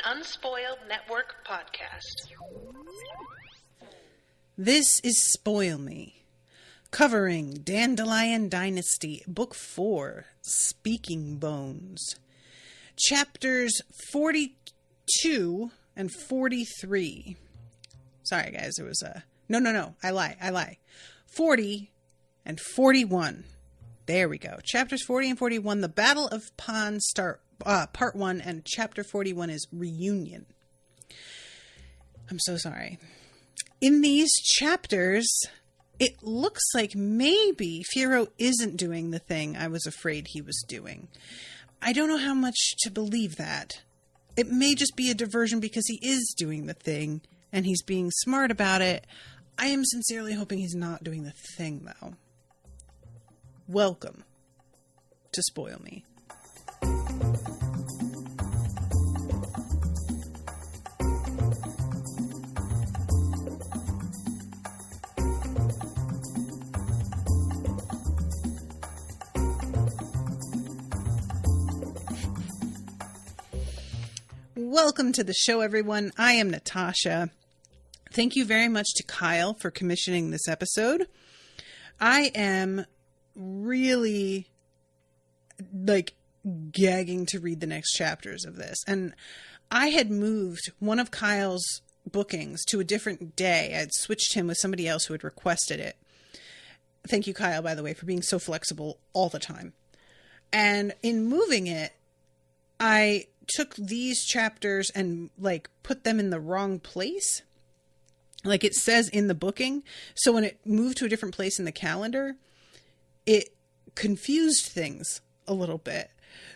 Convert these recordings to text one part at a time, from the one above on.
Unspoiled Network podcast. This is Spoil Me, covering Dandelion Dynasty, Book 4, Speaking Bones, Chapters 42 and 43. Sorry, guys, it was No, I lie. 40 and 41. There we go. Chapters 40 and 41, The Battle of Pan start Part 1, and Chapter 41 is Reunion. I'm so sorry. In these chapters, it looks like maybe Phyro isn't doing the thing I was afraid he was doing. I don't know how much to believe that. It may just be a diversion because he is doing the thing, and he's being smart about it. I am sincerely hoping he's not doing the thing, though. Welcome to Spoil Me. Welcome to the show, everyone. I am Natasha. Thank you very much to Kyle for commissioning this episode. I am really, gagging to read the next chapters of this. And I had moved one of Kyle's bookings to a different day. I'd switched him with somebody else who had requested it. Thank you, Kyle, by the way, for being so flexible all the time. And in moving it, I took these chapters and put them in the wrong place. Like it says in the booking. So when it moved to a different place in the calendar, it confused things a little bit.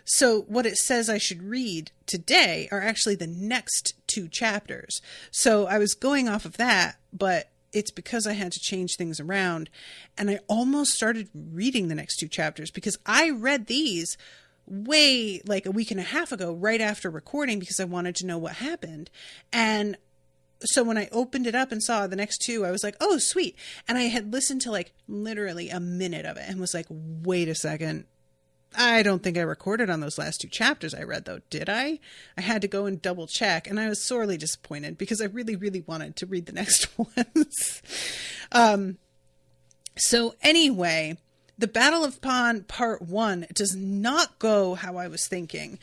So what it says I should read today are actually the next two chapters. So I was going off of that, but it's because I had to change things around. And I almost started reading the next two chapters because I read these way a week and a half ago, right after recording, because I wanted to know what happened. And so when I opened it up and saw the next two, I was like, oh, sweet. And I had listened to literally a minute of it and was like, wait a second. I don't think I recorded on those last two chapters I read, though. Did I? I had to go and double check. And I was sorely disappointed because I really, really wanted to read the next ones. So anyway, the Battle of Pan Part 1 does not go how I was thinking.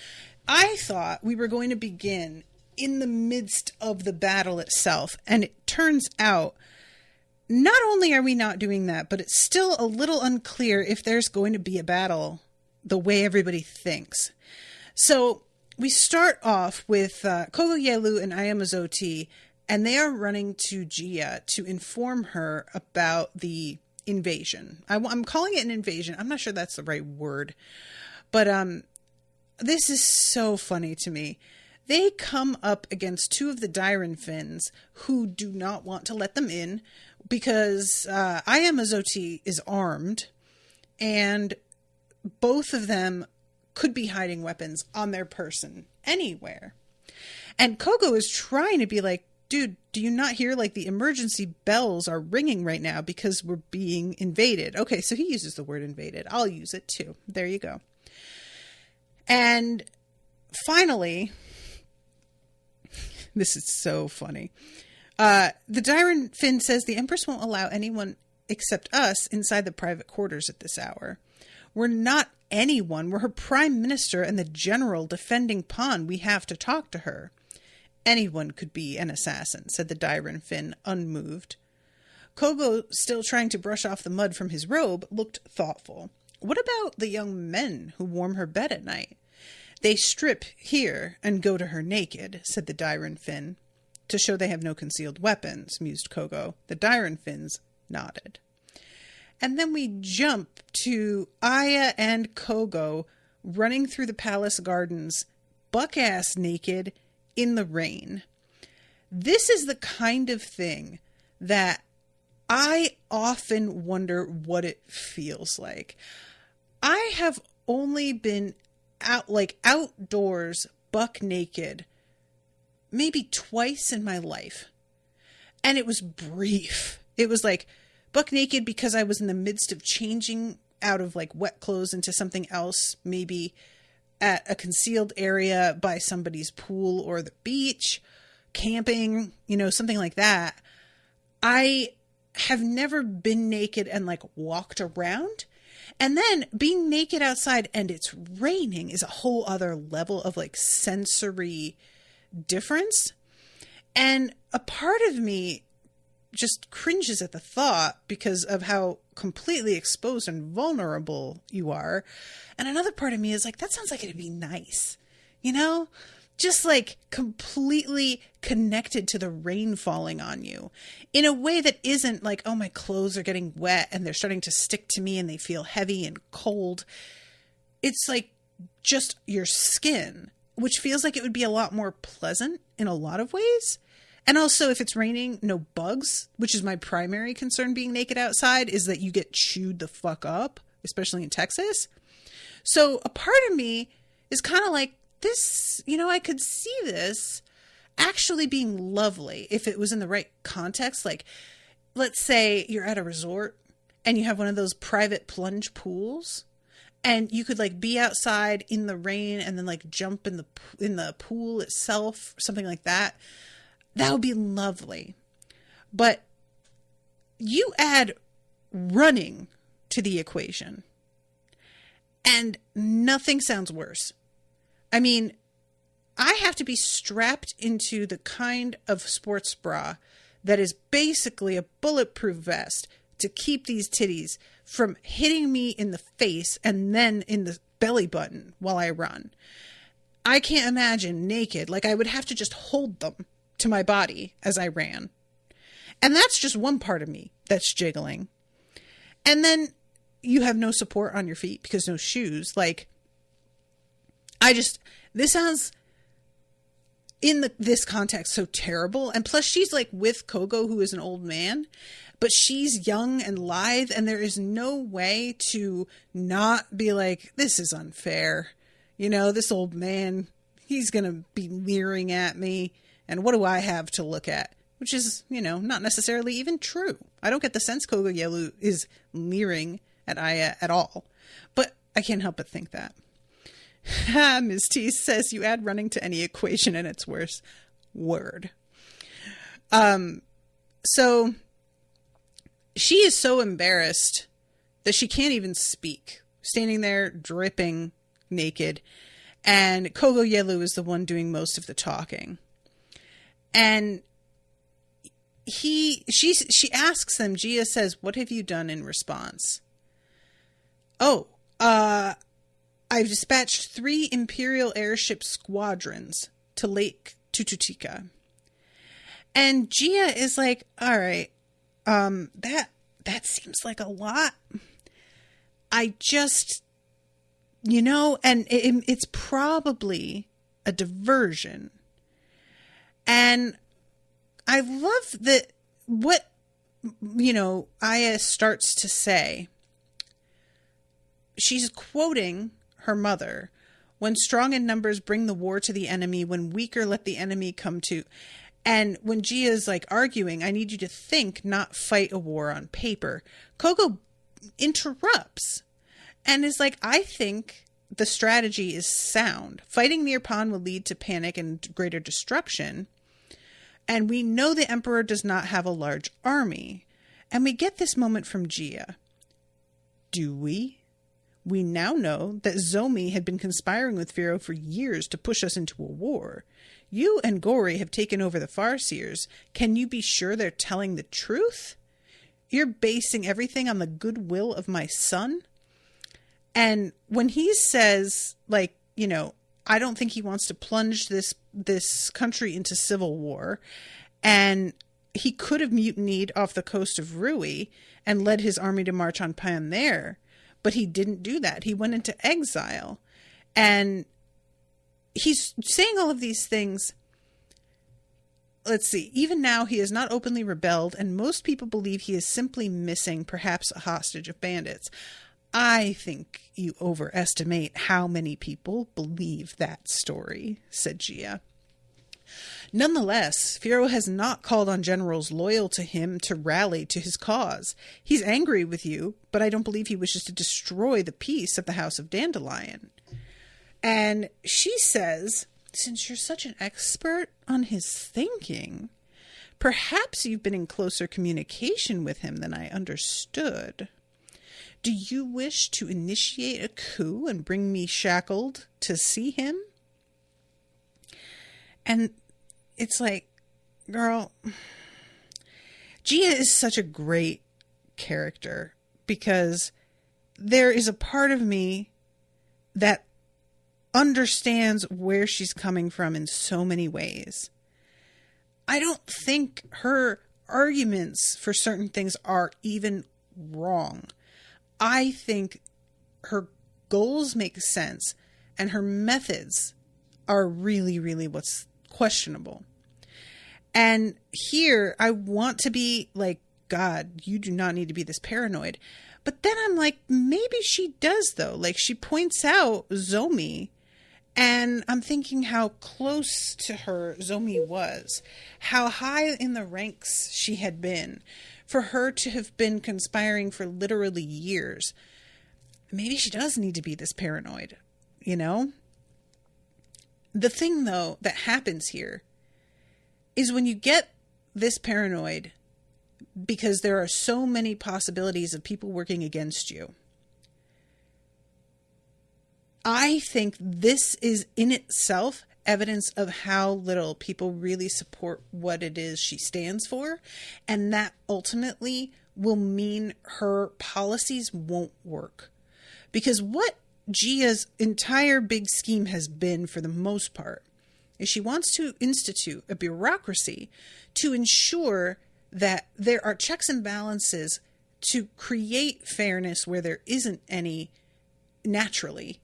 I thought we were going to begin in the midst of the battle itself. And it turns out, not only are we not doing that, but it's still a little unclear if there's going to be a battle the way everybody thinks. So we start off with Kogoyelu and Ayamazoti, and they are running to Gia to inform her about the invasion. I'm calling it an invasion. I'm not sure that's the right word. But this is so funny to me. They come up against two of the Dyren Finns who do not want to let them in because Ayamazoti is armed and both of them could be hiding weapons on their person anywhere. And Kogo is trying to be like, dude, do you not hear the emergency bells are ringing right now because we're being invaded? Okay, so he uses the word invaded. I'll use it too. There you go. And finally, this is so funny. The Dyren Finn says the Empress won't allow anyone except us inside the private quarters at this hour. We're not anyone. We're her prime minister and the general defending Pan. We have to talk to her. Anyone could be an assassin, said the Dyren Finn, unmoved. Kogo, still trying to brush off the mud from his robe, looked thoughtful. What about the young men who warm her bed at night? They strip here and go to her naked, said the Dyren Finn. To show they have no concealed weapons, mused Kogo. The Dyren Finns nodded. And then we jump to Aya and Kogo running through the palace gardens, buck-ass naked, in the rain. This is the kind of thing that I often wonder what it feels like. I have only been outdoors buck naked maybe twice in my life. And it was brief. It was buck naked because I was in the midst of changing out of wet clothes into something else, maybe at a concealed area by somebody's pool or the beach, camping, something like that. I have never been naked and like walked around. And then being naked outside and it's raining is a whole other level of like sensory difference. And a part of me just cringes at the thought because of how completely exposed and vulnerable you are. And another part of me is like, that sounds like it'd be nice, just like completely connected to the rain falling on you in a way that isn't like, oh, my clothes are getting wet and they're starting to stick to me and they feel heavy and cold. It's like just your skin, which feels like it would be a lot more pleasant in a lot of ways. And also, if it's raining, no bugs, which is my primary concern being naked outside, is that you get chewed the fuck up, especially in Texas. So a part of me is kind of like, this, I could see this actually being lovely if it was in the right context. Like, let's say you're at a resort and you have one of those private plunge pools and you could like be outside in the rain and then like jump in the pool itself, something like that. That would be lovely. But you add running to the equation and nothing sounds worse. I mean, I have to be strapped into the kind of sports bra that is basically a bulletproof vest to keep these titties from hitting me in the face and then in the belly button while I run. I can't imagine naked. Like, I would have to just hold them to my body as I ran. And that's just one part of me that's jiggling. And then you have no support on your feet because no shoes. Like, this sounds in this context so terrible. And plus she's like with Kogo, who is an old man, but she's young and lithe. And there is no way to not be like, this is unfair. This old man, he's going to be leering at me. And what do I have to look at? Which is, not necessarily even true. I don't get the sense Kogo Yelu is leering at Aya at all. But I can't help but think that. Ms. T says you add running to any equation and it's worse. Word. So she is so embarrassed that she can't even speak, standing there dripping naked. And Kogo Yelu is the one doing most of the talking. And she asks them, Gia says, what have you done in response? I've dispatched 3 Imperial airship squadrons to Lake Tututika. And Gia is like, all right, that seems like a lot. I just, and it's probably a diversion. And I love that what, Aya starts to say. She's quoting her mother. When strong in numbers, bring the war to the enemy. When weaker, let the enemy come to. And when Gia's like arguing, I need you to think, not fight a war on paper. Kogo interrupts and is like, I think the strategy is sound. Fighting near Pan will lead to panic and greater destruction. And we know the Emperor does not have a large army. And we get this moment from Gia. Do we? We now know that Zomi had been conspiring with Phyro for years to push us into a war. You and Gori have taken over the Farseers. Can you be sure they're telling the truth? You're basing everything on the goodwill of my son? And when he says, like, I don't think he wants to plunge this country into civil war, and he could have mutinied off the coast of Rui and led his army to march on Pan there. But he didn't do that. He went into exile. And he's saying all of these things. Let's see. Even now, he has not openly rebelled, and most people believe he is simply missing, perhaps a hostage of bandits. I think you overestimate how many people believe that story, said Gia. Nonetheless, Phyro has not called on generals loyal to him to rally to his cause. He's angry with you, but I don't believe he wishes to destroy the peace of the House of Dandelion. And she says, since you're such an expert on his thinking, perhaps you've been in closer communication with him than I understood. Do you wish to initiate a coup and bring me shackled to see him? And it's like, girl, Gia is such a great character because there is a part of me that understands where she's coming from in so many ways. I don't think her arguments for certain things are even wrong. I think her goals make sense and her methods are really, really what's questionable. And here I want to be like, God, you do not need to be this paranoid. But then I'm like, maybe she does though. Like she points out Zomi, and I'm thinking how close to her Zomi was, how high in the ranks she had been, for her to have been conspiring for literally years. Maybe she does need to be this paranoid, you know? The thing though that happens here is when you get this paranoid, because there are so many possibilities of people working against you, I think this is in itself evidence of how little people really support what it is she stands for. And that ultimately will mean her policies won't work. Because what Gia's entire big scheme has been, for the most part, is she wants to institute a bureaucracy to ensure that there are checks and balances to create fairness where there isn't any naturally,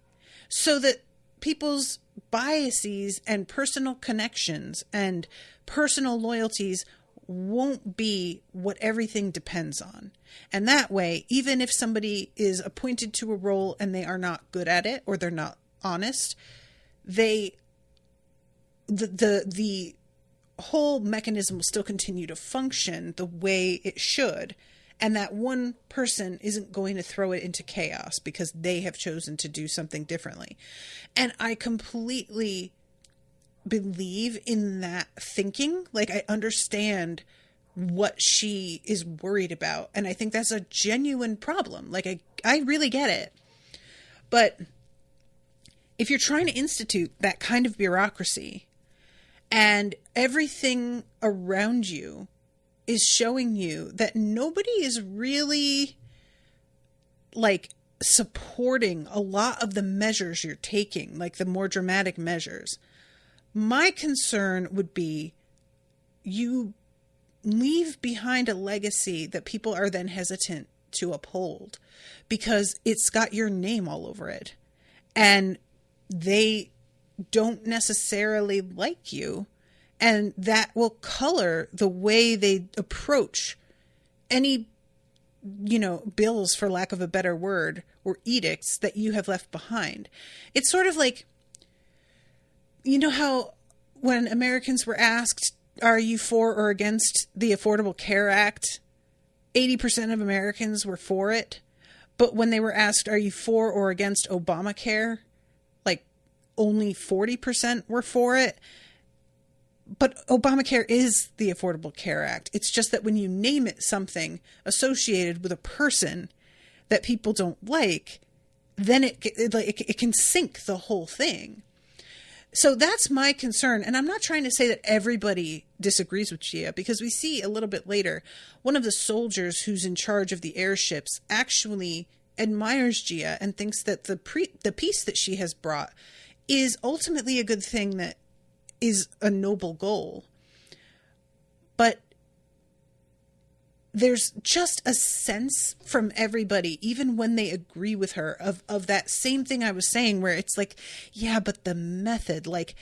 so that people's biases and personal connections and personal loyalties won't be what everything depends on. And that way, even if somebody is appointed to a role and they are not good at it or they're not honest, the whole mechanism will still continue to function the way it should. And that one person isn't going to throw it into chaos because they have chosen to do something differently. And I completely believe in that thinking. Like, I understand what she is worried about. And I think that's a genuine problem. Like, I really get it. But if you're trying to institute that kind of bureaucracy and everything around you is showing you that nobody is really like supporting a lot of the measures you're taking, like the more dramatic measures, my concern would be you leave behind a legacy that people are then hesitant to uphold because it's got your name all over it and they don't necessarily like you. And that will color the way they approach any, bills, for lack of a better word, or edicts that you have left behind. It's sort of like, how when Americans were asked, are you for or against the Affordable Care Act? 80% of Americans were for it. But when they were asked, are you for or against Obamacare? Like only 40% were for it. But Obamacare is the Affordable Care Act. It's just that when you name it something associated with a person that people don't like, then it can sink the whole thing. So that's my concern. And I'm not trying to say that everybody disagrees with Gia, because we see a little bit later, one of the soldiers who's in charge of the airships actually admires Gia and thinks that the peace that she has brought is ultimately a good thing, that is a noble goal. But there's just a sense from everybody, even when they agree with her, of that same thing I was saying, where it's like, yeah, but the method, like,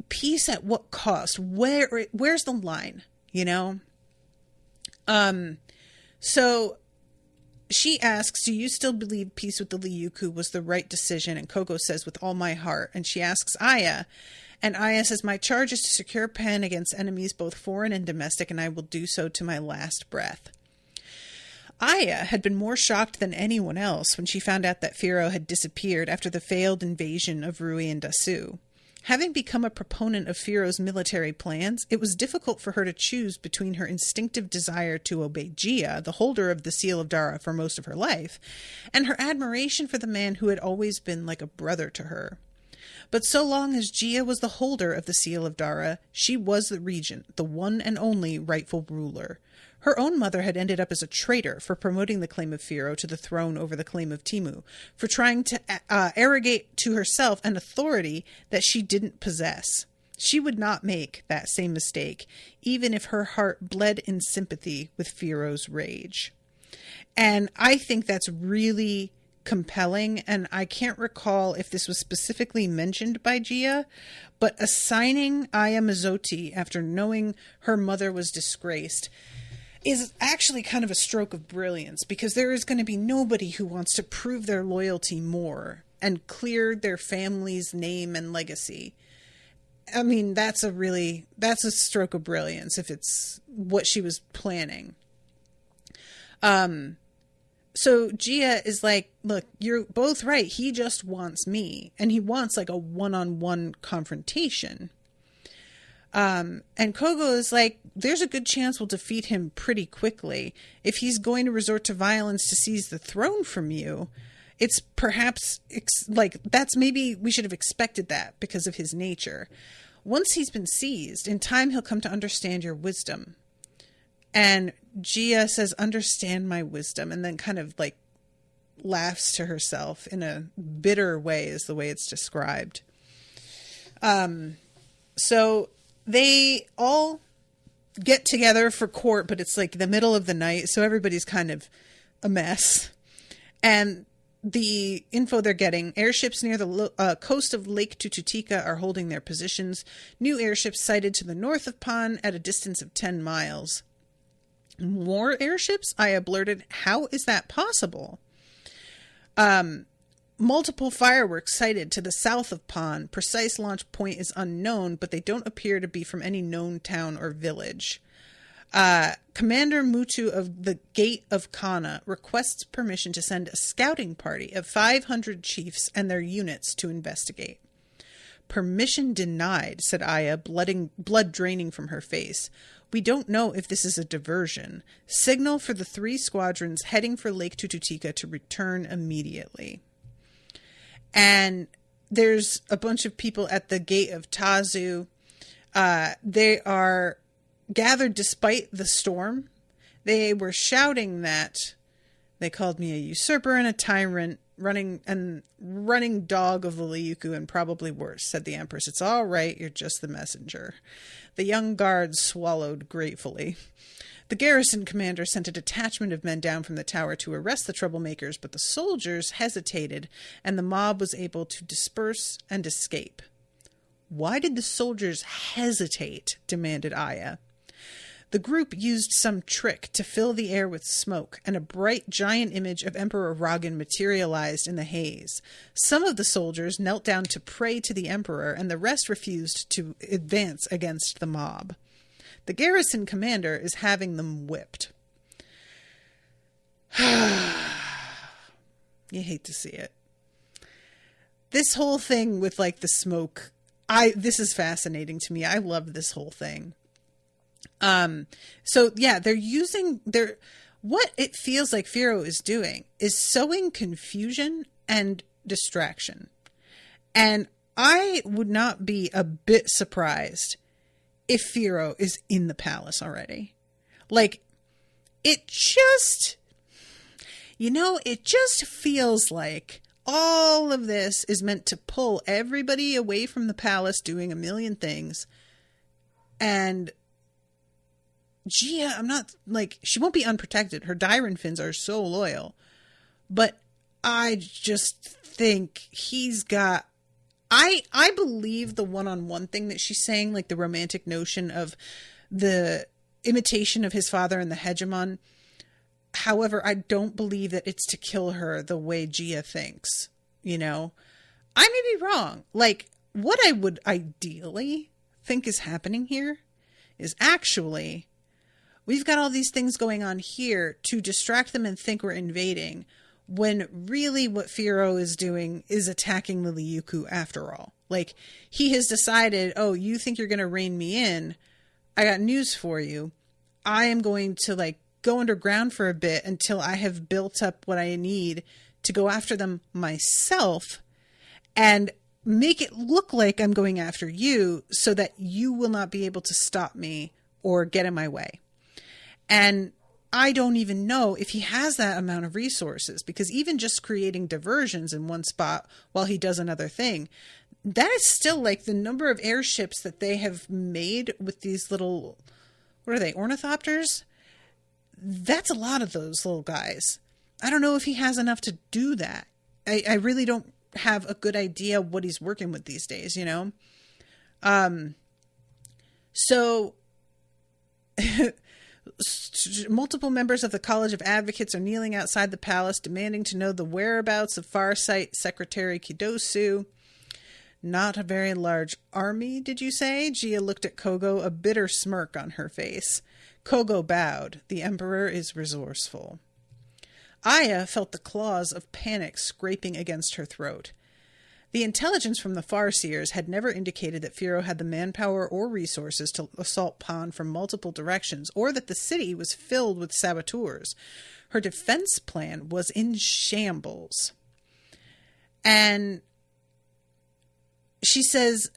peace at what cost? Where's the line, So she asks, do you still believe peace with the Liuku was the right decision? And Coco says, with all my heart. And she asks Aya, and Aya says, my charge is to secure Pen against enemies both foreign and domestic, and I will do so to my last breath. Aya had been more shocked than anyone else when she found out that Phyro had disappeared after the failed invasion of Rui and Dasu. Having become a proponent of Phyro's military plans, it was difficult for her to choose between her instinctive desire to obey Gia, the holder of the Seal of Dara for most of her life, and her admiration for the man who had always been like a brother to her. But so long as Gia was the holder of the Seal of Dara, she was the regent, the one and only rightful ruler. Her own mother had ended up as a traitor for promoting the claim of Phyro to the throne over the claim of Timu, for trying to arrogate to herself an authority that she didn't possess. She would not make that same mistake, even if her heart bled in sympathy with Phyro's rage. And I think that's really compelling, and I can't recall if this was specifically mentioned by Gia, but assigning Aya Mizzotti after knowing her mother was disgraced is actually kind of a stroke of brilliance, because there is going to be nobody who wants to prove their loyalty more and clear their family's name and legacy. I mean, that's a stroke of brilliance if it's what she was planning. So Gia is like, look, you're both right. He just wants me. And he wants like a one-on-one confrontation. And Kogo is like, there's a good chance we'll defeat him pretty quickly. If he's going to resort to violence to seize the throne from you, it's perhaps that's maybe we should have expected that because of his nature. Once he's been seized, in time he'll come to understand your wisdom. And Gia says, understand my wisdom, and then kind of like laughs to herself in a bitter way is the way it's described. So they all get together for court, but it's like the middle of the night, so everybody's kind of a mess. And the info they're getting, airships near the coast of Lake Tututika are holding their positions. New airships sighted to the north of Pan at a distance of 10 miles. More airships? Aya blurted. How is that possible? Multiple fireworks sighted to the south of Pan. Precise launch point is unknown, but they don't appear to be from any known town or village. Commander Mutu of the Gate of Kana requests permission to send a scouting party of 500 chiefs and their units to investigate. Permission denied, said Aya, blood draining from her face. We don't know if this is a diversion. Signal for the 3 squadrons heading for Lake Tututika to return immediately. And there's a bunch of people at the Gate of Tazu. They are gathered despite the storm. They were shouting that they called me a usurper and a tyrant, running dog of the Liuku, and probably worse, said the Empress. It's all right, you're just the messenger. The young guards swallowed gratefully. The garrison commander sent a detachment of men down from the tower to arrest the troublemakers, but the soldiers hesitated, and the mob was able to disperse and escape. Why did the soldiers hesitate? Demanded Aya. The group used some trick to fill the air with smoke, and a bright giant image of Emperor Ragan materialized in the haze. Some of the soldiers knelt down to pray to the emperor, and the rest refused to advance against the mob. The garrison commander is having them whipped. You hate to see it. This whole thing with like the smoke, this is fascinating to me. I love this whole thing. So yeah, what it feels like Phyro is doing is sowing confusion and distraction. And I would not be a bit surprised if Phyro is in the palace already. Like, it just feels like all of this is meant to pull everybody away from the palace doing a million things. And Gia, she won't be unprotected. Her Dyran fins are so loyal. But I just think he's got... I believe the one-on-one thing that she's saying, like the romantic notion of the imitation of his father and the hegemon. However, I don't believe that it's to kill her the way Gia thinks, you know? I may be wrong. Like, what I would ideally think is happening here is actually we've got all these things going on here to distract them and think we're invading, when really what Phyro is doing is attacking the Liuku after all. Like, he has decided, oh, you think you're going to rein me in? I got news for you. I am going to, like, go underground for a bit until I have built up what I need to go after them myself and make it look like I'm going after you so that you will not be able to stop me or get in my way. And I don't even know if he has that amount of resources, because even just creating diversions in one spot while he does another thing, that is still like the number of airships that they have made with these little, what are they, ornithopters? That's a lot of those little guys. I don't know if he has enough to do that. I really don't have a good idea what he's working with these days, you know? So multiple members of the College of Advocates are kneeling outside the palace, demanding to know the whereabouts of Farsight Secretary Kidosu. Not a very large army, did you say? Gia looked at Kogo, a bitter smirk on her face. Kogo bowed. The Emperor is resourceful. Aya felt the claws of panic scraping against her throat. The intelligence from the Farseers had never indicated that Phyro had the manpower or resources to assault Pan from multiple directions, or that the city was filled with saboteurs. Her defense plan was in shambles. And she says,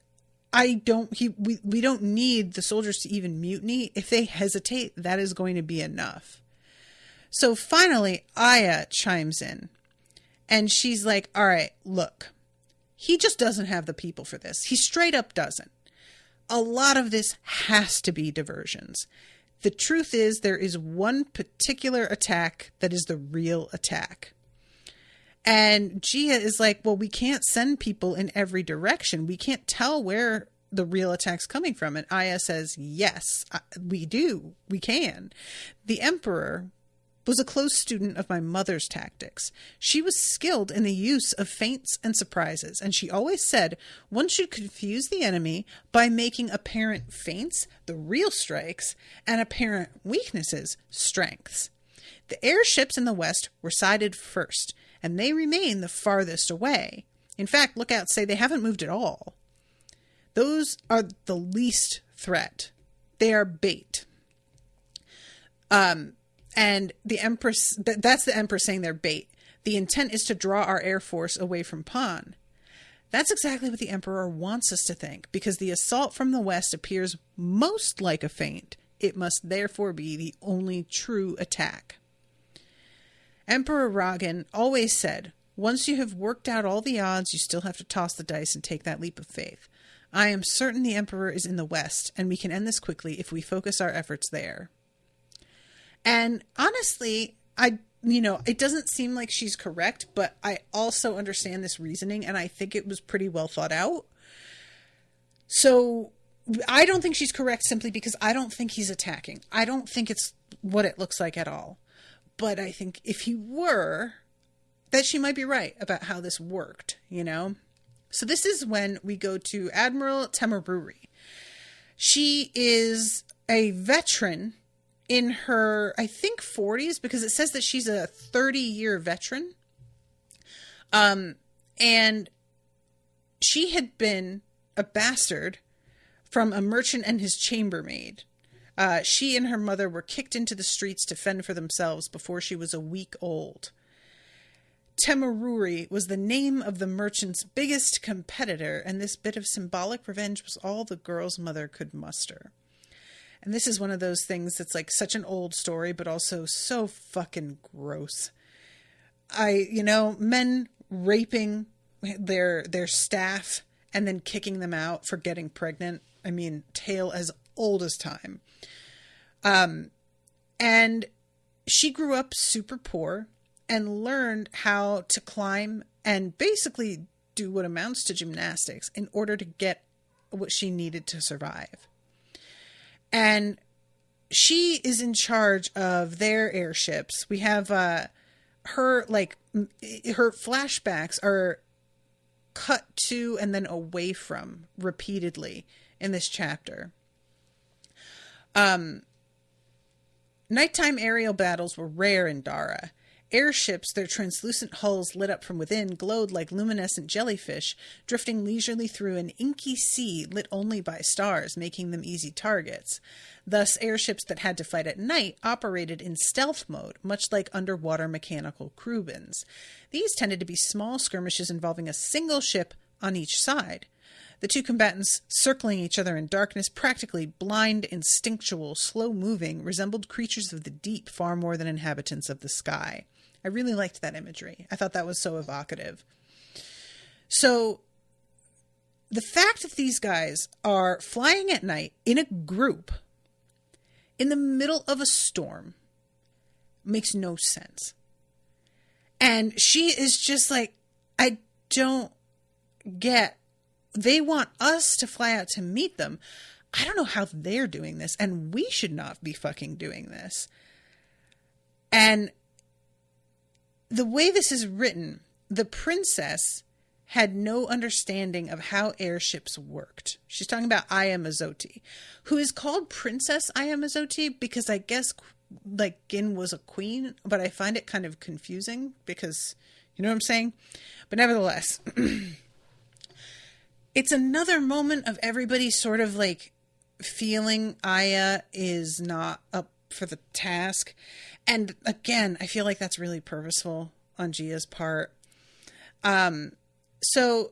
we don't need the soldiers to even mutiny. If they hesitate, that is going to be enough. So finally, Aya chimes in, and she's like, all right, look, he just doesn't have the people for this. He straight up doesn't. A lot of this has to be diversions. The truth is, there is one particular attack that is the real attack. And Gia is like, well, we can't send people in every direction. We can't tell where the real attack's coming from. And Aya says, yes, we do. We can. The Emperor was a close student of my mother's tactics. She was skilled in the use of feints and surprises, and she always said one should confuse the enemy by making apparent feints the real strikes and apparent weaknesses strengths. The airships in the west were sighted first, and they remain the farthest away. In fact, lookouts say they haven't moved at all. Those are the least threat. They are bait. And the Empress, that's the Empress saying they're bait. The intent is to draw our air force away from Pan. That's exactly what the Emperor wants us to think, because the assault from the west appears most like a feint. It must therefore be the only true attack. Emperor Ragan always said, once you have worked out all the odds, you still have to toss the dice and take that leap of faith. I am certain the Emperor is in the west, and we can end this quickly if we focus our efforts there. And honestly, it doesn't seem like she's correct, but I also understand this reasoning, and I think it was pretty well thought out. So I don't think she's correct simply because I don't think he's attacking. I don't think it's what it looks like at all. But I think if he were, that she might be right about how this worked, you know? So this is when we go to Admiral Temeruri. She is a veteran in her, I think, 40s, because it says that she's a 30-year veteran. And she had been a bastard from a merchant and his chambermaid. She and her mother were kicked into the streets to fend for themselves before she was a week old. Temeruri was the name of the merchant's biggest competitor, and this bit of symbolic revenge was all the girl's mother could muster. And this is one of those things that's like such an old story, but also so fucking gross. Men raping their staff and then kicking them out for getting pregnant. I mean, tale as old as time. And she grew up super poor and learned how to climb and basically do what amounts to gymnastics in order to get what she needed to survive. And she is in charge of their airships. We have her flashbacks are cut to and then away from repeatedly in this chapter. Nighttime aerial battles were rare in Dara. Airships, their translucent hulls lit up from within, glowed like luminescent jellyfish, drifting leisurely through an inky sea lit only by stars, making them easy targets. Thus, airships that had to fight at night operated in stealth mode, much like underwater mechanical Krubins. These tended to be small skirmishes involving a single ship on each side. The two combatants, circling each other in darkness, practically blind, instinctual, slow-moving, resembled creatures of the deep far more than inhabitants of the sky. I really liked that imagery. I thought that was so evocative. So, the fact that these guys are flying at night in a group in the middle of a storm makes no sense. And she is just like, I don't get. They want us to fly out to meet them. I don't know how they're doing this, and we should not be fucking doing this. And the way this is written, the princess had no understanding of how airships worked. She's talking about Aya Mizotti, who is called Princess Aya Mizotti because I guess like Gin was a queen, but I find it kind of confusing because, you know what I'm saying? But nevertheless, it's another moment of everybody sort of like feeling Aya is not up for the task. And again, I feel like that's really purposeful on Gia's part. So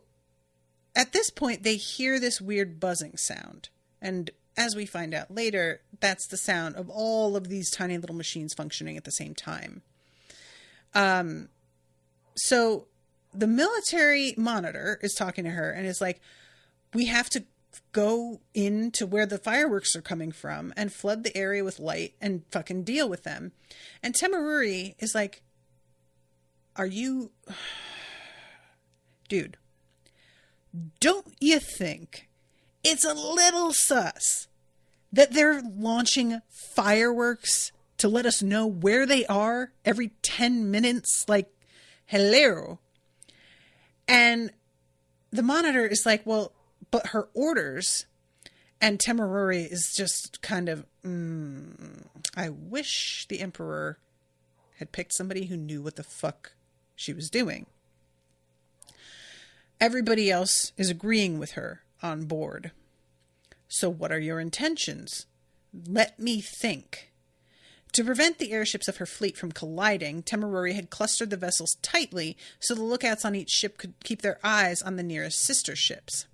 at this point, they hear this weird buzzing sound. And as we find out later, that's the sound of all of these tiny little machines functioning at the same time. So the military monitor is talking to her and is like, we have to go into where the fireworks are coming from and flood the area with light and fucking deal with them. And Temeruri is like, are you... Dude, don't you think it's a little sus that they're launching fireworks to let us know where they are every 10 minutes? Like, hello. And the monitor is like, well, but her orders, and Temeruri is just kind of, I wish the Emperor had picked somebody who knew what the fuck she was doing. Everybody else is agreeing with her on board. So what are your intentions? Let me think. To prevent the airships of her fleet from colliding, Temeruri had clustered the vessels tightly so the lookouts on each ship could keep their eyes on the nearest sister ships.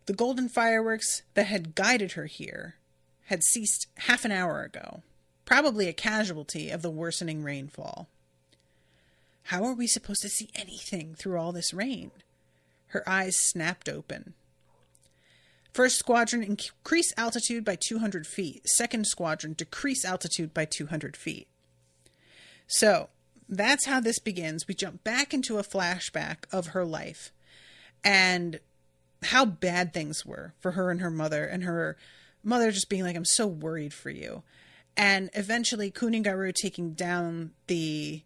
The golden fireworks that had guided her here had ceased half an hour ago, probably a casualty of the worsening rainfall. How are we supposed to see anything through all this rain? Her eyes snapped open. First squadron, increase altitude by 200 feet. Second squadron, decrease altitude by 200 feet. So, that's how this begins. We jump back into a flashback of her life and how bad things were for her and her mother just being like, I'm so worried for you. And eventually Kuningaru taking down the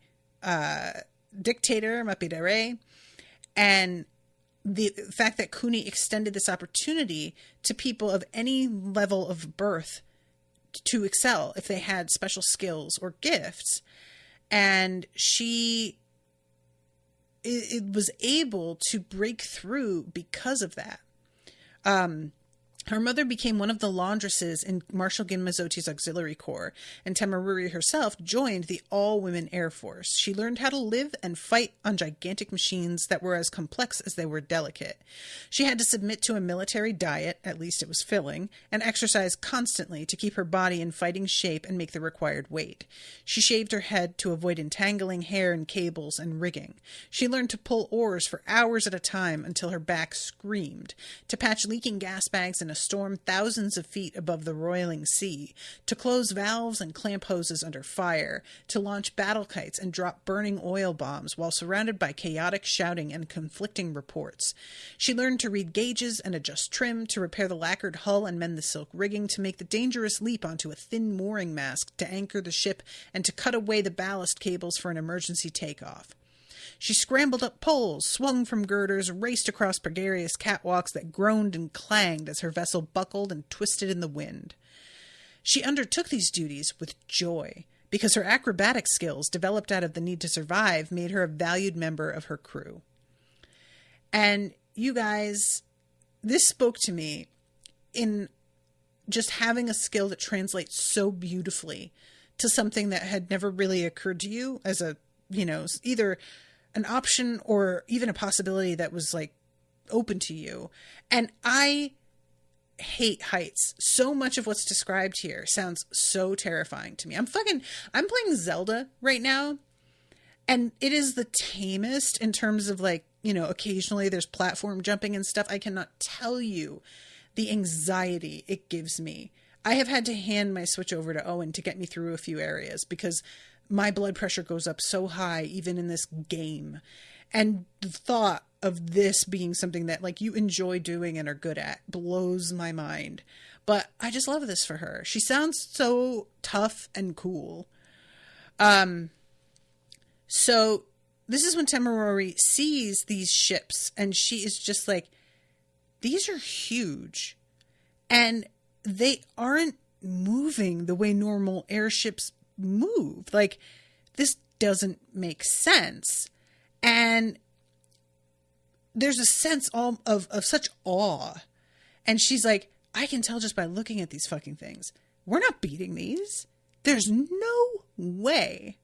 dictator, Mapidare, and the fact that Kuni extended this opportunity to people of any level of birth to excel if they had special skills or gifts. And she it was able to break through because of that. Her mother became one of the laundresses in Marshal Gin Mizotti's auxiliary corps, and Temeruri herself joined the all-women Air Force. She learned how to live and fight on gigantic machines that were as complex as they were delicate. She had to submit to a military diet, at least it was filling, and exercise constantly to keep her body in fighting shape and make the required weight. She shaved her head to avoid entangling hair in cables and rigging. She learned to pull oars for hours at a time until her back screamed, to patch leaking gas bags in a storm thousands of feet above the roiling sea, to close valves and clamp hoses under fire, to launch battle kites and drop burning oil bombs while surrounded by chaotic shouting and conflicting reports. She learned to read gauges and adjust trim, to repair the lacquered hull and mend the silk rigging, to make the dangerous leap onto a thin mooring mast to anchor the ship, and to cut away the ballast cables for an emergency takeoff. She scrambled up poles, swung from girders, raced across precarious catwalks that groaned and clanged as her vessel buckled and twisted in the wind. She undertook these duties with joy because her acrobatic skills, developed out of the need to survive, made her a valued member of her crew. And you guys, this spoke to me in just having a skill that translates so beautifully to something that had never really occurred to you as a, either an option or even a possibility that was like open to you. And I hate heights. So much of what's described here sounds so terrifying to me. I'm playing Zelda right now, and it is the tamest in terms of like, occasionally there's platform jumping and stuff. I cannot tell you the anxiety it gives me. I have had to hand my Switch over to Owen to get me through a few areas because my blood pressure goes up so high, even in this game. And the thought of this being something that like you enjoy doing and are good at blows my mind. But I just love this for her. She sounds so tough and cool. So this is when Temurori sees these ships and she is just like, these are huge and they aren't moving the way normal airships move. Like, this doesn't make sense. And there's a sense of such awe. And she's like, I can tell just by looking at these fucking things. We're not beating these. There's no way.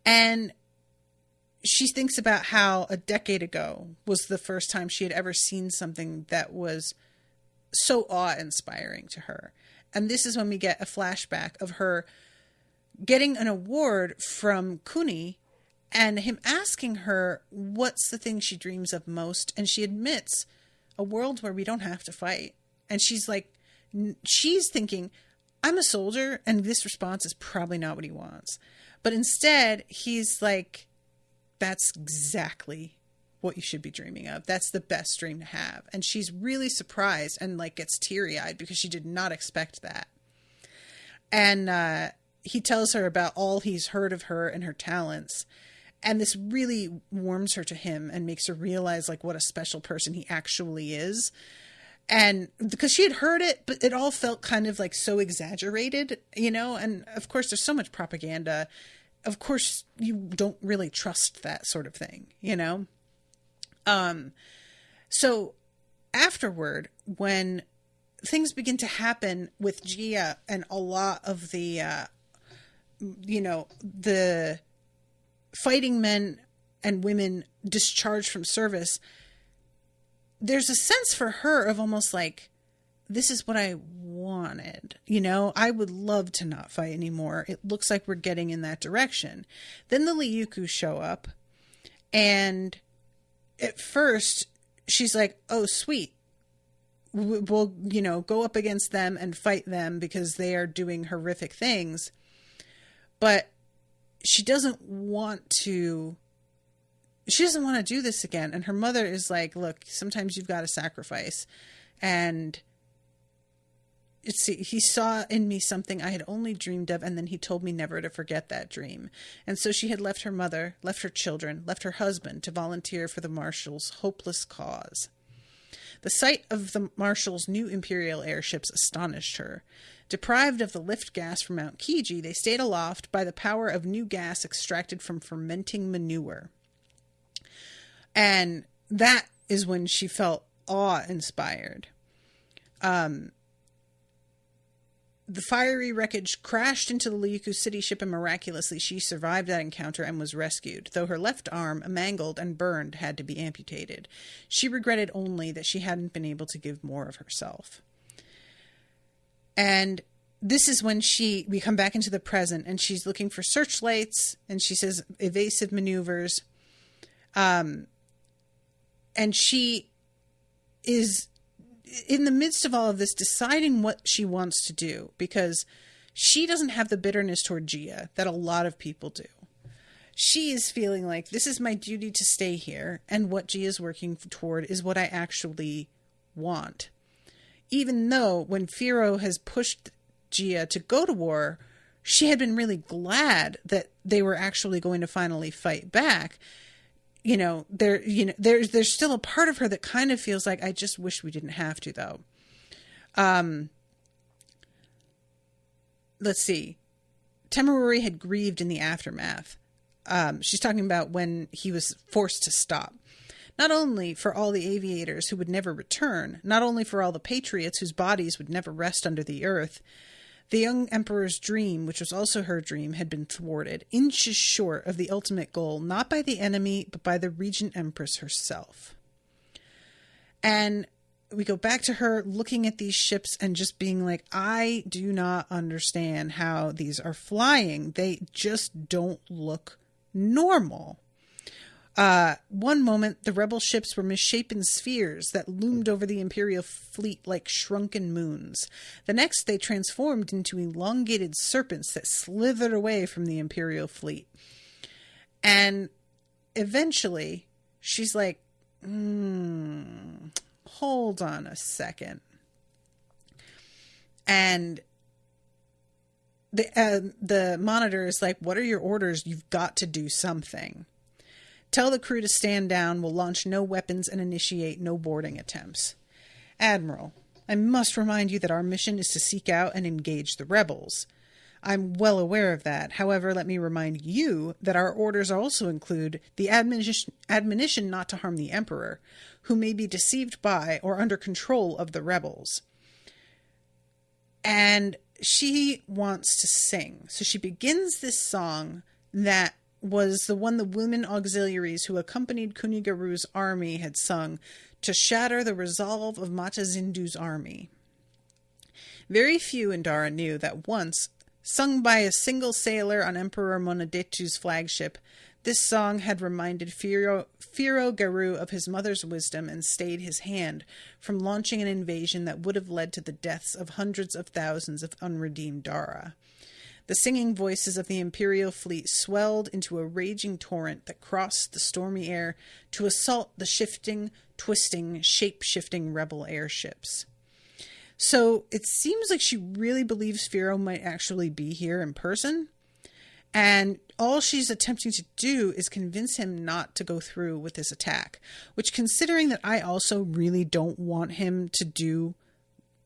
And she thinks about how a decade ago was the first time she had ever seen something that was so awe-inspiring to her. And this is when we get a flashback of her getting an award from Kuni and him asking her what's the thing she dreams of most. And she admits a world where we don't have to fight. And she's like, she's thinking, I'm a soldier and this response is probably not what he wants. But instead, he's like, that's exactly what you should be dreaming of. That's the best dream to have. And she's really surprised and like gets teary-eyed because she did not expect that. And he tells her about all he's heard of her and her talents. And this really warms her to him and makes her realize like what a special person he actually is. And because she had heard it, but it all felt kind of like so exaggerated, and of course there's so much propaganda. Of course you don't really trust that sort of thing, So afterward, when things begin to happen with Gia and a lot of the, the fighting men and women discharged from service, there's a sense for her of almost like, this is what I wanted. I would love to not fight anymore. It looks like we're getting in that direction. Then the Ryuku show up, and at first she's like, oh, sweet. We'll, go up against them and fight them because they are doing horrific things. But she doesn't want to do this again. And her mother is like, look, sometimes you've got to sacrifice. And he saw in me something I had only dreamed of, and then he told me never to forget that dream. And so she had left her mother, left her children, left her husband to volunteer for the Marshal's hopeless cause. The sight of the Marshal's new Imperial airships astonished her. Deprived of the lift gas from Mount Kiji, they stayed aloft by the power of new gas extracted from fermenting manure. And that is when she felt awe-inspired. The fiery wreckage crashed into the Ryuku city ship, and miraculously she survived that encounter and was rescued, though her left arm, mangled and burned, had to be amputated. She regretted only that she hadn't been able to give more of herself. And this is when we come back into the present, and she's looking for searchlights, and she says evasive maneuvers. And she is in the midst of all of this deciding what she wants to do, because she doesn't have the bitterness toward Gia that a lot of people do. She is feeling like, this is my duty to stay here, and what Gia is working toward is what I actually want. Even though when Phyro has pushed Gia to go to war, she had been really glad that they were actually going to finally fight back. There's still a part of her that kind of feels like, I just wish we didn't have to, though. let's see. Temururi had grieved in the aftermath. She's talking about when he was forced to stop. Not only for all the aviators who would never return, not only for all the patriots whose bodies would never rest under the earth, the young emperor's dream, which was also her dream, had been thwarted, inches short of the ultimate goal, not by the enemy, but by the regent empress herself. And we go back to her looking at these ships and just being like, I do not understand how these are flying. They just don't look normal. One moment, the rebel ships were misshapen spheres that loomed over the Imperial fleet like shrunken moons. The next, they transformed into elongated serpents that slithered away from the Imperial fleet. And eventually, she's like, hold on a second. And the monitor is like, what are your orders? You've got to do something. Tell the crew to stand down. We'll launch no weapons and initiate no boarding attempts. Admiral, I must remind you that our mission is to seek out and engage the rebels. I'm well aware of that. However, let me remind you that our orders also include the admonition not to harm the Emperor, who may be deceived by or under control of the rebels. And she wants to sing. So she begins this song that was the one the women auxiliaries who accompanied Kunigaru's army had sung to shatter the resolve of Matazindu's army. Very few in Dara knew that once, sung by a single sailor on Emperor Monodetu's flagship, this song had reminded Phyro Garu of his mother's wisdom and stayed his hand from launching an invasion that would have led to the deaths of hundreds of thousands of unredeemed Dara. The singing voices of the Imperial fleet swelled into a raging torrent that crossed the stormy air to assault the shifting, twisting, shape-shifting rebel airships. So it seems like she really believes Phyro might actually be here in person. And all she's attempting to do is convince him not to go through with this attack. Which, considering that I also really don't want him to do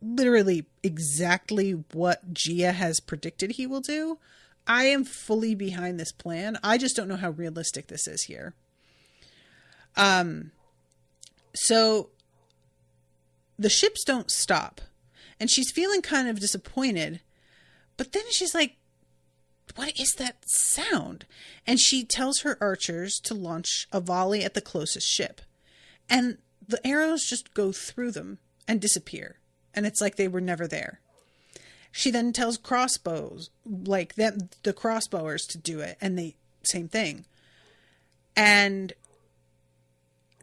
literally exactly what Gia has predicted he will do, I am fully behind this plan. I just don't know how realistic this is here. So the ships don't stop. And she's feeling kind of disappointed. But then she's like, what is that sound? And she tells her archers to launch a volley at the closest ship. And the arrows just go through them and disappear. And it's like they were never there. She then tells crossbows, like them, the crossbowers, to do it. And they, same thing. And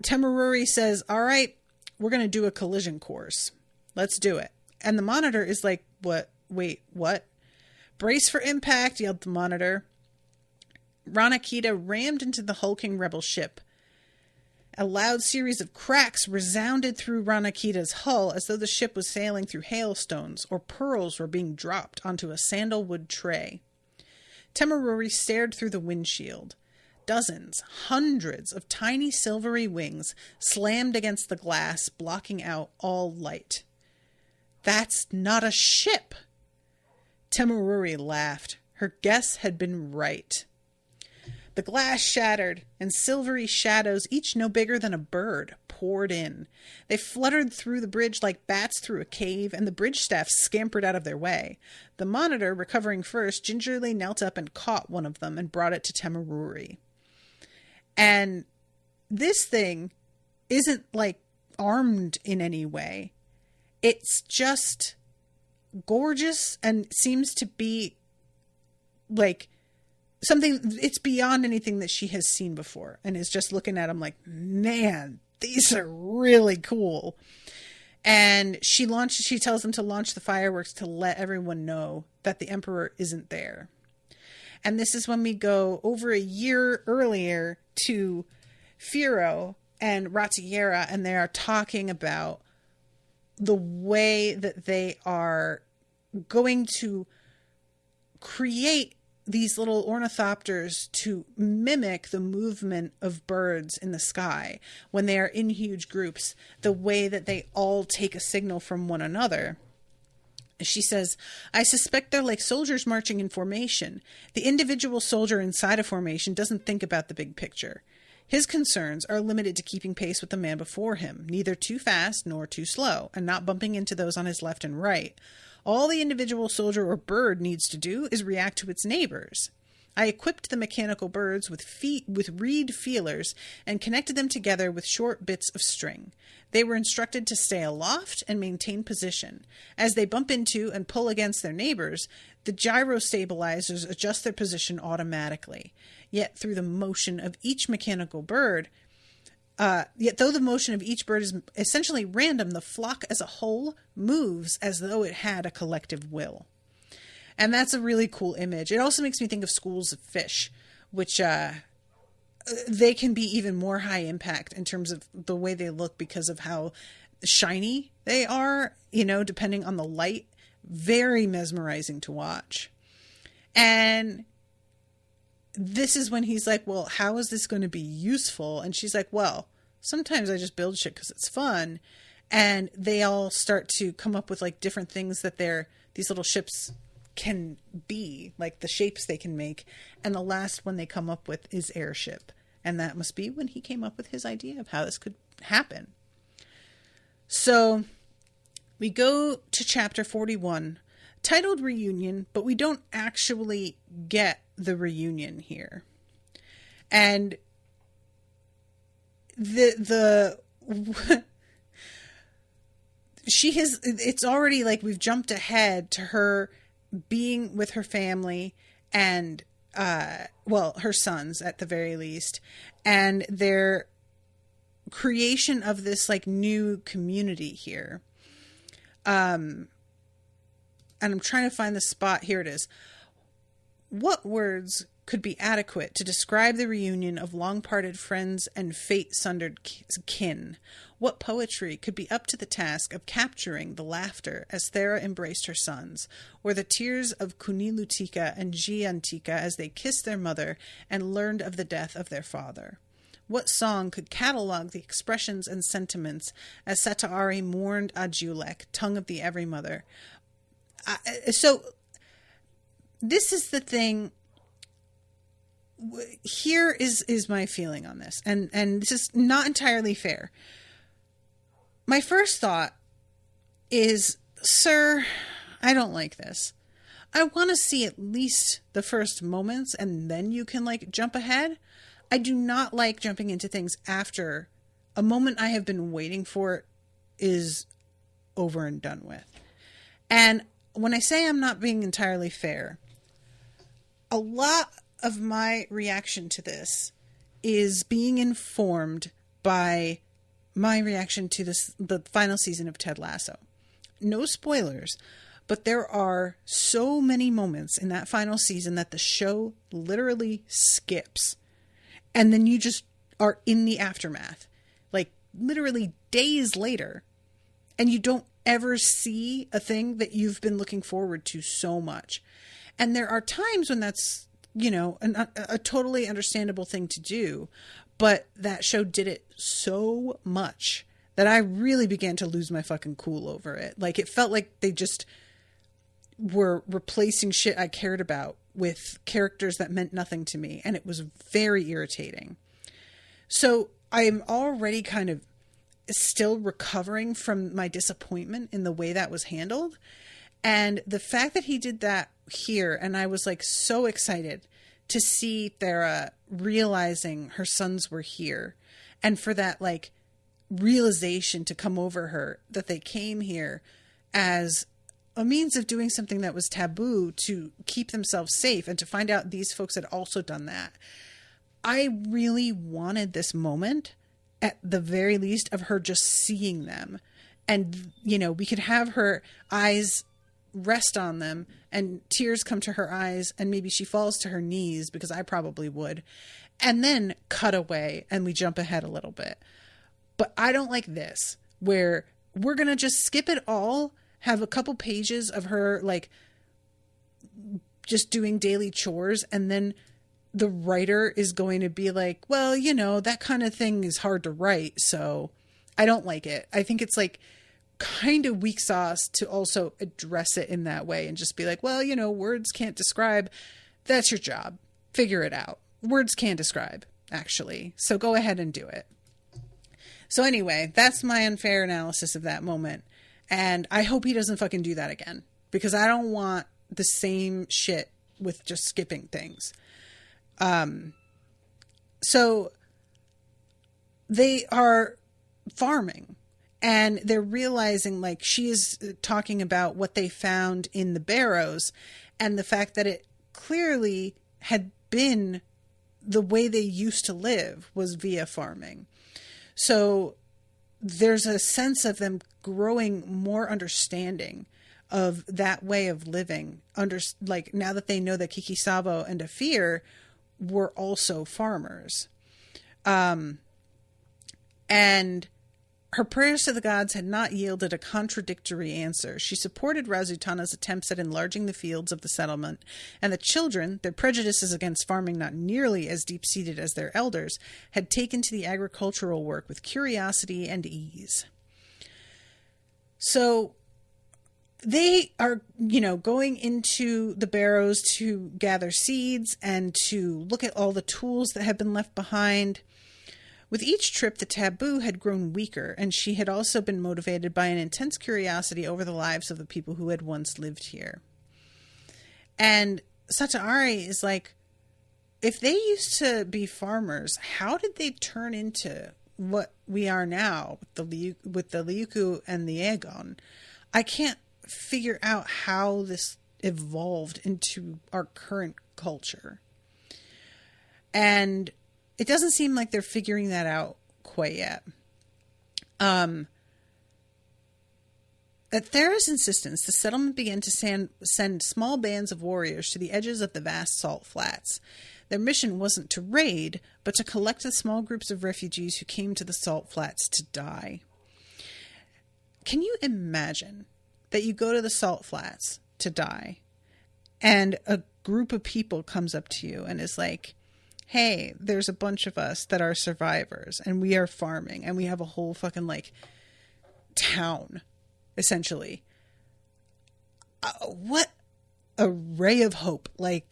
Temururi says, all right, we're going to do a collision course. Let's do it. And the monitor is like, what? Wait, what? Brace for impact, yelled the monitor. Ranakita rammed into the hulking rebel ship. A loud series of cracks resounded through Ranakita's hull as though the ship was sailing through hailstones or pearls were being dropped onto a sandalwood tray. Temururi stared through the windshield. Dozens, hundreds of tiny silvery wings slammed against the glass, blocking out all light. That's not a ship! Temururi laughed. Her guess had been right. The glass shattered, and silvery shadows, each no bigger than a bird, poured in. They fluttered through the bridge like bats through a cave, and the bridge staff scampered out of their way. The monitor, recovering first, gingerly knelt up and caught one of them and brought it to Temururi. And this thing isn't, like, armed in any way. It's just gorgeous and seems to be, like, something, it's beyond anything that she has seen before, and is just looking at them like, man, these are really cool. And she tells them to launch the fireworks to let everyone know that the Emperor isn't there. And this is when we go over a year earlier to Phyro and Ratiera, and they are talking about the way that they are going to create these little ornithopters to mimic the movement of birds in the sky when they are in huge groups, the way that they all take a signal from one another. She says, I suspect they're like soldiers marching in formation. The individual soldier inside a formation doesn't think about the big picture. His concerns are limited to keeping pace with the man before him, neither too fast nor too slow, and not bumping into those on his left and right. All the individual soldier or bird needs to do is react to its neighbors. I equipped the mechanical birds with reed feelers and connected them together with short bits of string. They were instructed to stay aloft and maintain position. As they bump into and pull against their neighbors, the gyrostabilizers adjust their position automatically. Yet though the motion of each bird is essentially random, the flock as a whole moves as though it had a collective will. And that's a really cool image. It also makes me think of schools of fish, which they can be even more high impact in terms of the way they look because of how shiny they are, depending on the light. Very mesmerizing to watch. And this is when he's like, well, how is this going to be useful? And she's like, well, sometimes I just build shit because it's fun. And they all start to come up with like different things that these little ships can be, like the shapes they can make. And the last one they come up with is airship. And that must be when he came up with his idea of how this could happen. So we go to chapter 41, titled Reunion, but we don't actually get the reunion here. And it's already like we've jumped ahead to her being with her family and, her sons at the very least, and their creation of this like new community here. And I'm trying to find the spot. Here it is. What words could be adequate to describe the reunion of long-parted friends and fate-sundered kin? What poetry could be up to the task of capturing the laughter as Thera embraced her sons, or the tears of Kunilutika and Giantika as they kissed their mother and learned of the death of their father? What song could catalog the expressions and sentiments as Sataari mourned Ajulek, tongue of the every mother? So this is the thing. Here is my feeling on this, and this is not entirely fair. My first thought is, sir, I don't like this. I want to see at least the first moments, and then you can like jump ahead. I do not like jumping into things after a moment I have been waiting for is over and done with. And when I say I'm not being entirely fair, a lot of my reaction to this is being informed by my reaction to the final season of Ted Lasso. No spoilers, but there are so many moments in that final season that the show literally skips. And then you just are in the aftermath, like literally days later, and you don't ever see a thing that you've been looking forward to so much. And there are times when that's, a totally understandable thing to do. But that show did it so much that I really began to lose my fucking cool over it. Like, it felt like they just were replacing shit I cared about with characters that meant nothing to me. And it was very irritating. So I'm already kind of still recovering from my disappointment in the way that was handled. And the fact that he did that here, and I was like so excited to see Thera realizing her sons were here, and for that like realization to come over her that they came here as a means of doing something that was taboo to keep themselves safe, and to find out these folks had also done that. I really wanted this moment, at the very least, of her just seeing them, and we could have her eyes rest on them and tears come to her eyes, and maybe she falls to her knees, because I probably would, and then cut away and we jump ahead a little bit. But I don't like this, where we're going to just skip it all, have a couple pages of her like just doing daily chores, and then the writer is going to be like, well, that kind of thing is hard to write, so I don't like it. I think it's like kind of weak sauce to also address it in that way and just be like, well, words can't describe. That's your job. Figure it out. Words can describe, actually. So go ahead and do it. So anyway, that's my unfair analysis of that moment. And I hope he doesn't fucking do that again, because I don't want the same shit with just skipping things. So they are farming. And they're realizing, like, she is talking about what they found in the barrows and the fact that it clearly had been the way they used to live was via farming. So there's a sense of them growing more understanding of that way of living. Like, now that they know that Kikisabo and Afir were also farmers. And her prayers to the gods had not yielded a contradictory answer. She supported Razutana's attempts at enlarging the fields of the settlement, and the children, their prejudices against farming not nearly as deep-seated as their elders, had taken to the agricultural work with curiosity and ease. So they are, going into the barrows to gather seeds and to look at all the tools that have been left behind. With each trip, the taboo had grown weaker, and she had also been motivated by an intense curiosity over the lives of the people who had once lived here. And Sataari is like, if they used to be farmers, how did they turn into what we are now with the Liuku and the Aegon? I can't figure out how this evolved into our current culture. And it doesn't seem like they're figuring that out quite yet. At Thera's insistence, the settlement began to send small bands of warriors to the edges of the vast salt flats. Their mission wasn't to raid, but to collect the small groups of refugees who came to the salt flats to die. Can you imagine that you go to the salt flats to die, and a group of people comes up to you and is like, hey, there's a bunch of us that are survivors and we are farming and we have a whole fucking town, essentially. What a ray of hope. That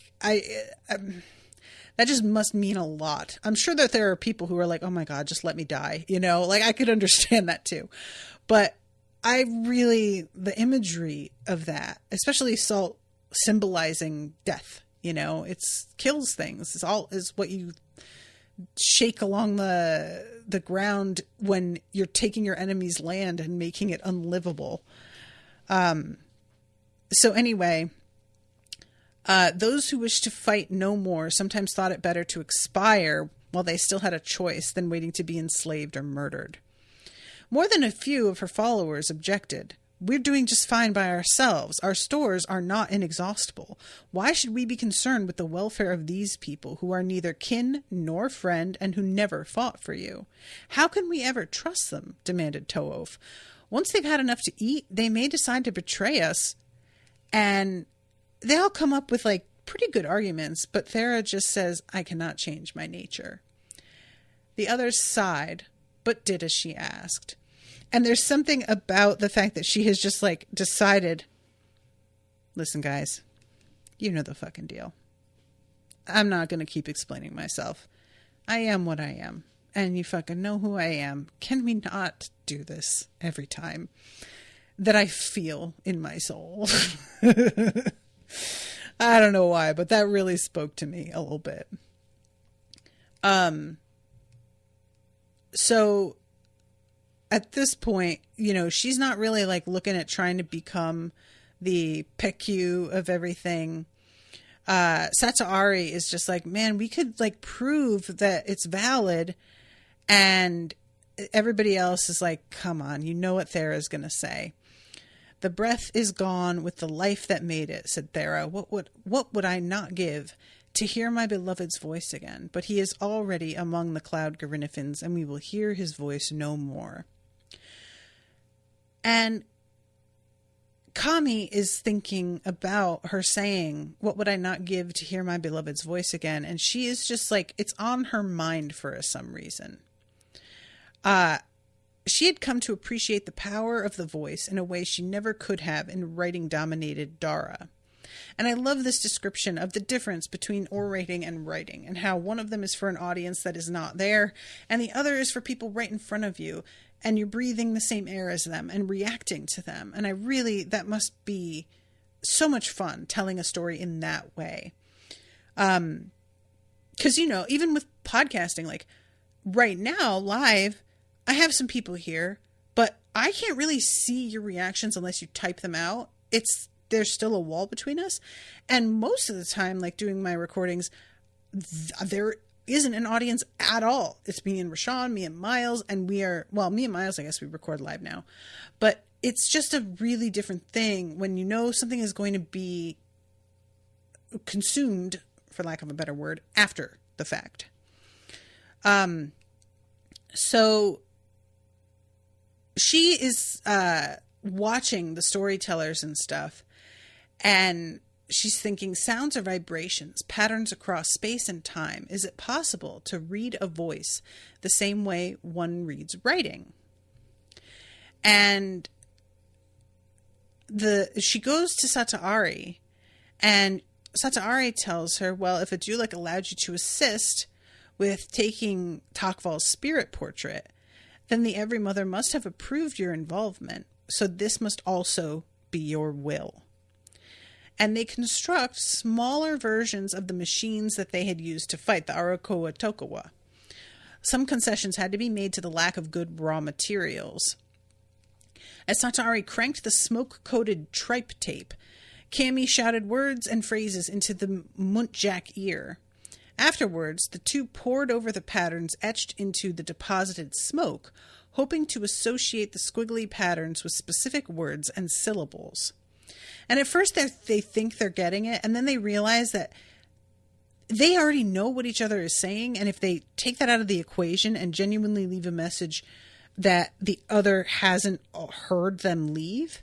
just must mean a lot. I'm sure that there are people who are like, oh my God, just let me die. I could understand that too. But the imagery of that, especially salt symbolizing death, it kills things. Is what you shake along the ground when you're taking your enemy's land and making it unlivable. So anyway, those who wished to fight no more sometimes thought it better to expire while they still had a choice than waiting to be enslaved or murdered. More than a few of her followers objected. We're doing just fine by ourselves. Our stores are not inexhaustible. Why should we be concerned with the welfare of these people who are neither kin nor friend and who never fought for you? How can we ever trust them? Demanded Toof. Once they've had enough to eat, they may decide to betray us. And they all come up with pretty good arguments, but Thera just says, I cannot change my nature. The others sighed, but did as she asked. And there's something about the fact that she has just decided, listen, guys, you know the fucking deal. I'm not going to keep explaining myself. I am what I am. And you fucking know who I am. Can we not do this every time that I feel in my soul? I don't know why, but that really spoke to me a little bit. So at this point, she's not really looking at trying to become the PECU of everything. Sataari is just man, we could prove that it's valid. And everybody else is come on, you know what Thera's going to say. The breath is gone with the life that made it, said Thera. What would I not give to hear my beloved's voice again? But he is already among the cloud Garinnifins, and we will hear his voice no more. And Kami is thinking about her saying, what would I not give to hear my beloved's voice again? And she is just it's on her mind for some reason. she had come to appreciate the power of the voice in a way she never could have in writing-dominated Dara. And I love this description of the difference between orating and writing, and how one of them is for an audience that is not there, and the other is for people right in front of you, and you're breathing the same air as them and reacting to them. And that must be so much fun, telling a story in that way. Because, even with podcasting, like right now, live, I have some people here, but I can't really see your reactions unless you type them out. There's still a wall between us. And most of the time, like doing my recordings, there isn't an audience at all. It's me and Rashawn, me and Miles, and me and Miles, I guess we record live now. But it's just a really different thing when you know something is going to be consumed, for lack of a better word, after the fact. So she is watching the storytellers and stuff, and she's thinking, sounds or vibrations, patterns across space and time. Is it possible to read a voice the same way one reads writing? And she goes to Sataari, and Sataari tells her, well, if Adulik allowed you to assist with taking Takval's spirit portrait, then the Every Mother must have approved your involvement, so this must also be your will. And they construct smaller versions of the machines that they had used to fight the Arakoa Tokawa. Some concessions had to be made to the lack of good raw materials. As Sataari cranked the smoke-coated tripe tape, Cammy shouted words and phrases into the Muntjac ear. Afterwards, the two pored over the patterns etched into the deposited smoke, hoping to associate the squiggly patterns with specific words and syllables. And at first they think they're getting it, and then they realize that they already know what each other is saying, and if they take that out of the equation and genuinely leave a message that the other hasn't heard them leave,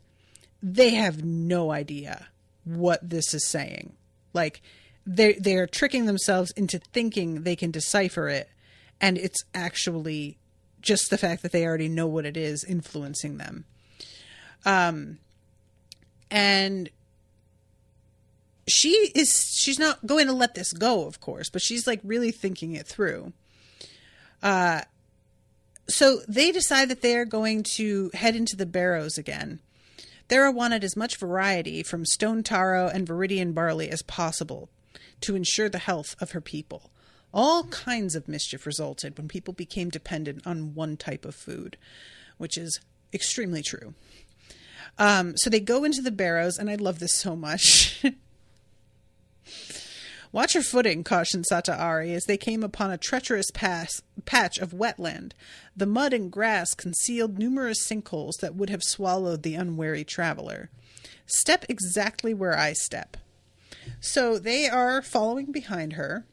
they have no idea what this is saying. Like, they're tricking themselves into thinking they can decipher it, and it's actually just the fact that they already know what it is influencing them. And she's not going to let this go, of course, but she's like really thinking it through. So they decide that they're going to head into the barrows again. Thera wanted as much variety from stone taro and viridian barley as possible to ensure the health of her people. All kinds of mischief resulted when people became dependent on one type of food, which is extremely true. So they go into the barrows, and I love this so much. Watch your footing, cautioned Sataari, as they came upon a treacherous patch of wetland. The mud and grass concealed numerous sinkholes that would have swallowed the unwary traveler. Step exactly where I step. So they are following behind her.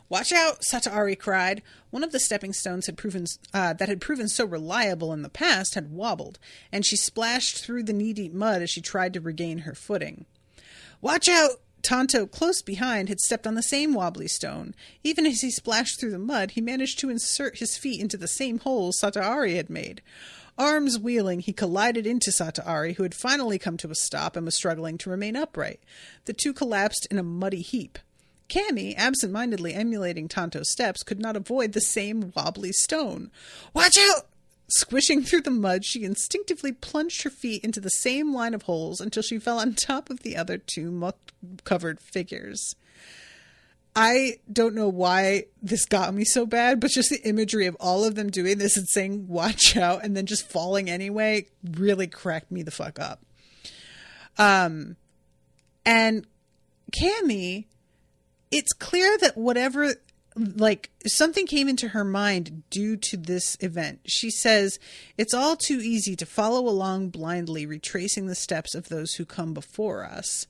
Watch out, Sataari cried. One of the stepping stones that had proven so reliable in the past had wobbled, and she splashed through the knee-deep mud as she tried to regain her footing. Watch out! Tonto, close behind, had stepped on the same wobbly stone. Even as he splashed through the mud, he managed to insert his feet into the same holes Sataari had made. Arms wheeling, he collided into Sataari, who had finally come to a stop and was struggling to remain upright. The two collapsed in a muddy heap. Cammy, absent-mindedly emulating Tonto's steps, could not avoid the same wobbly stone. Watch out! Squishing through the mud, she instinctively plunged her feet into the same line of holes until she fell on top of the other two muck-covered figures. I don't know why this got me so bad, but just the imagery of all of them doing this and saying, watch out, and then just falling anyway, really cracked me the fuck up. And Cammy, it's clear that whatever, like, something came into her mind due to this event. She says, it's all too easy to follow along blindly, retracing the steps of those who come before us.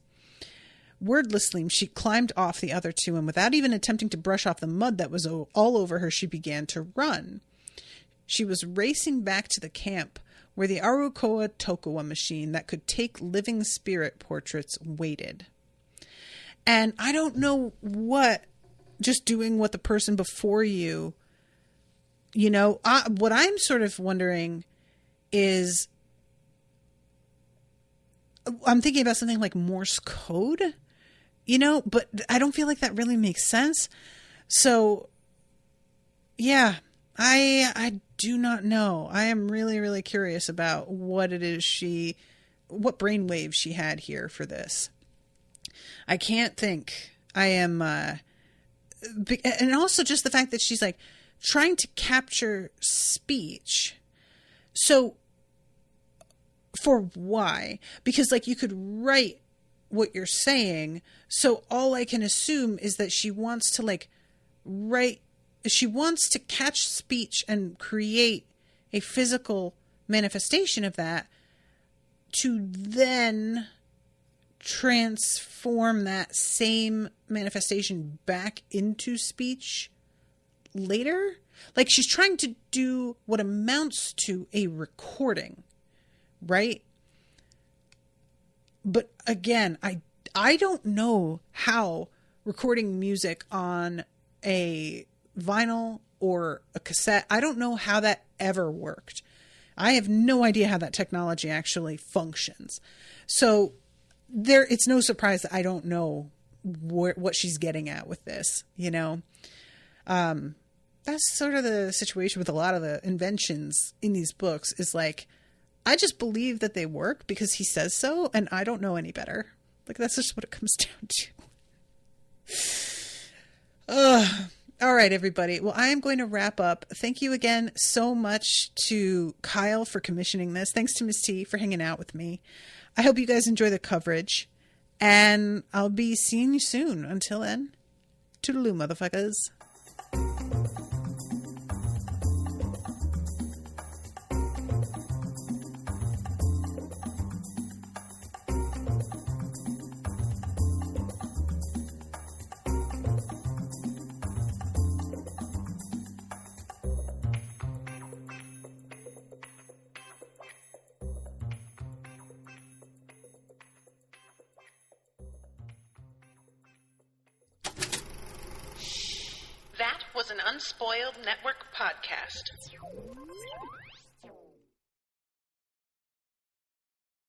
Wordlessly, she climbed off the other two, and without even attempting to brush off the mud that was all over her, she began to run. She was racing back to the camp, where the Arukoa Tokawa machine that could take living spirit portraits waited. And I don't know what just doing what the person before you You know, what I'm sort of wondering is, I'm thinking about something like Morse code, you know, but I don't feel like that really makes sense. So, yeah, I do not know. I am really, really curious about what it is what brainwave she had here for this. I can't think. I am, and also just the fact that she's like trying to capture speech. So, for why? Because like you could write what you're saying. So all I can assume is that she wants to like write, she wants to catch speech and create a physical manifestation of that to then transform that same manifestation back into speech later. Like she's trying to do what amounts to a recording, right? But again, I don't know how recording music on a vinyl or a cassette, I don't know how that ever worked. I have no idea how that technology actually functions. So it's no surprise that I don't know what she's getting at with this, you know? That's sort of the situation with a lot of the inventions in these books, is like, I just believe that they work because he says so, and I don't know any better. Like, that's just what it comes down to. All right, everybody. Well, I am going to wrap up. Thank you again so much to Kyle for commissioning this. Thanks to Miss T for hanging out with me. I hope you guys enjoy the coverage, and I'll be seeing you soon. Until then, toodaloo, motherfuckers. That was an Unspoiled Network podcast.